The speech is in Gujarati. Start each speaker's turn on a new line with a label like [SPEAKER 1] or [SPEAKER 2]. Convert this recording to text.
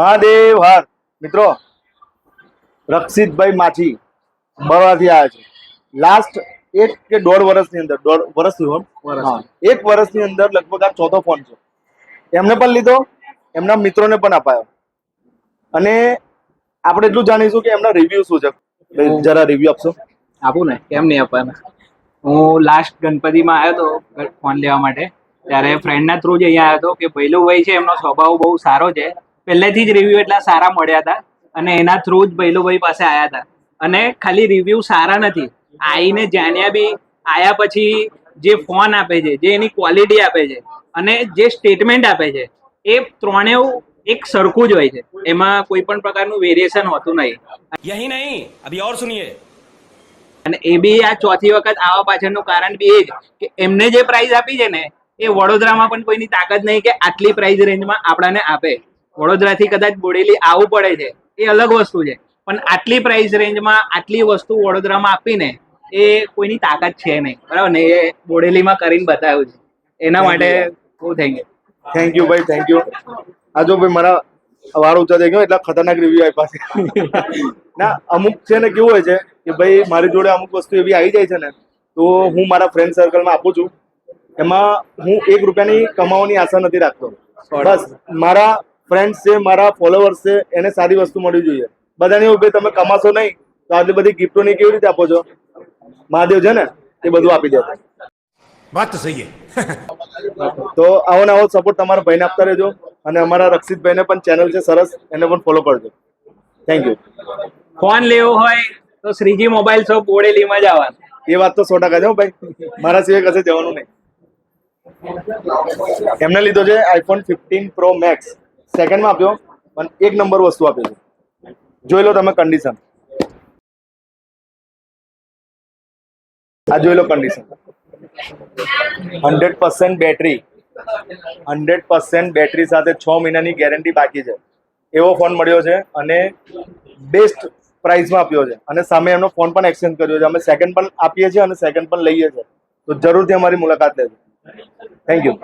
[SPEAKER 1] મહાદેવ હાર મિત્રો, રક્ષિતભાઈ માછી બરાથી આવ્યા છે. લાસ્ટ 1 કે 1.5 વર્ષની અંદર, 1.5 વર્ષ થયું, હા 1 વર્ષની અંદર લગભગ આ ચોથો ફોન છે. એમને પણ લીધો, એમના મિત્રોને પણ અપાયો. અને આપણે એટલું જાણીશું કે એમના રિવ્યુ શું છે. જરા રિવ્યુ આપશો?
[SPEAKER 2] આપું ને, કેમ નહીં આપવાના. હું લાસ્ટ ગણપતિમાં આવ્યો હતો ફોન લેવા માટે, ત્યારે ફ્રેન્ડના થ્રુ જ અહીંયા આવ્યો હતો કે ભૈલુભાઈ છે, એમનો સ્વભાવ બહુ સારો છે. પહેલેથી જ રિવ્યુ એટલા સારા મળ્યા હતા અને એના થ્રુ જ ભૈલુભાઈ પાસે આવ્યા હતા. અને ખાલી રિવ્યુ સારા નથી, આવીને જાણ્યા બી, આવ્યા પછી જે ફોન આપે છે, જે એની ક્વોલિટી આપે છે અને જે સ્ટેટમેન્ટ આપે છે, એ ત્રણેય એક સરખું જ હોય છે. એમાં કોઈ પણ પ્રકારનું વેરિએશન હોતું નહીં.
[SPEAKER 3] यही नहीं, अभी और सुनिए.
[SPEAKER 2] અને એ બી આ ચોથી વખત આવવા પાછળનું કારણ બી એ જ કે એમને જે પ્રાઇસ આપી છે ને, એ વડોદરામાં પણ કોઈની તાકાત નહીં કે આટલી પ્રાઇસ રેન્જમાં આપણાને આપે. વડોદરાથી કદાચ બોડેલી આવવું પડે છે, એ અલગ વસ્તુ છે, પણ આટલી પ્રાઇસ રેન્જમાં આટલી વસ્તુ વડોદરામાં આપીને એ કોઈની તાકાત છે નહીં, બરાબર ને? એ બોડેલીમાં કરીને બતાવ્યું છે. એના માટે બહુ
[SPEAKER 1] થેન્ક યુ ભાઈ, થેન્ક યુ. આ જો ભાઈ મારા વાળ ઊંચા થઈ ગયો, એટલા ખતરનાક રિવ્યુ આપ્યા છે. ના, અમુક છે ને કેવું હોય છે કે ભાઈ મારી જોડે અમુક વસ્તુ એવી આવી જાય છે ને, તો હું મારા ફ્રેન્ડ સર્કલમાં આપું છું. એમાં હું 1 રૂપિયાની કમાવાની આશા નથી રાખતો. બસ મારા ફ્રેન્ડ્સ છે, મારા ફોલોવર્સ છે, એને સારી વસ્તુ મળવી જોઈએ. બધાને એવું ભાઈ તમે કમાશો નહીં તો આટલી બધી ગિફ્ટોની કેવી રીતે આપો છો? મહાદેવ છે ને એ બધું આપી દેતા.
[SPEAKER 3] बात तो सही है.
[SPEAKER 1] તો આવો ને આવો સપોર્ટ તમારા ભાઈને આપતા રહેજો. અને અમારા રક્ષિતભાઈને પણ ચેનલ છે સરસ, એને પણ ફોલો કરજો. Thank you.
[SPEAKER 2] ફોન લેવો હોય તો શ્રીજી મોબાઈલ શોપ બોડેલીમાં જ આવવાનું.
[SPEAKER 1] એ વાત તો 100% છે હો ભાઈ, મારા સિવાય કશે જવાનું નહીં. એમને લીધો છે આઈફોન 15 પ્રો મેક્સ, સેકન્ડમાં આપ્યો, પણ 1 નંબર વસ્તુ આપી છે. જોઈ લો તમે કન્ડિશન, આ જોઈ લો કન્ડિશન. 100% બેટરી, 100% બેટરી સાથે 6 મહિનાની ગેરંટી બાકી છે. એવો ફોન મળ્યો છે અને બેસ્ટ પ્રાઇસમાં આપ્યો છે. અને સામે એમનો ફોન પણ એક્સચેન્જ કર્યો છે. અમે સેકન્ડ પણ આપીએ છીએ અને સેકન્ડ પણ લઈએ છીએ. તો જરૂરથી અમારી મુલાકાત લેજો. Thank you.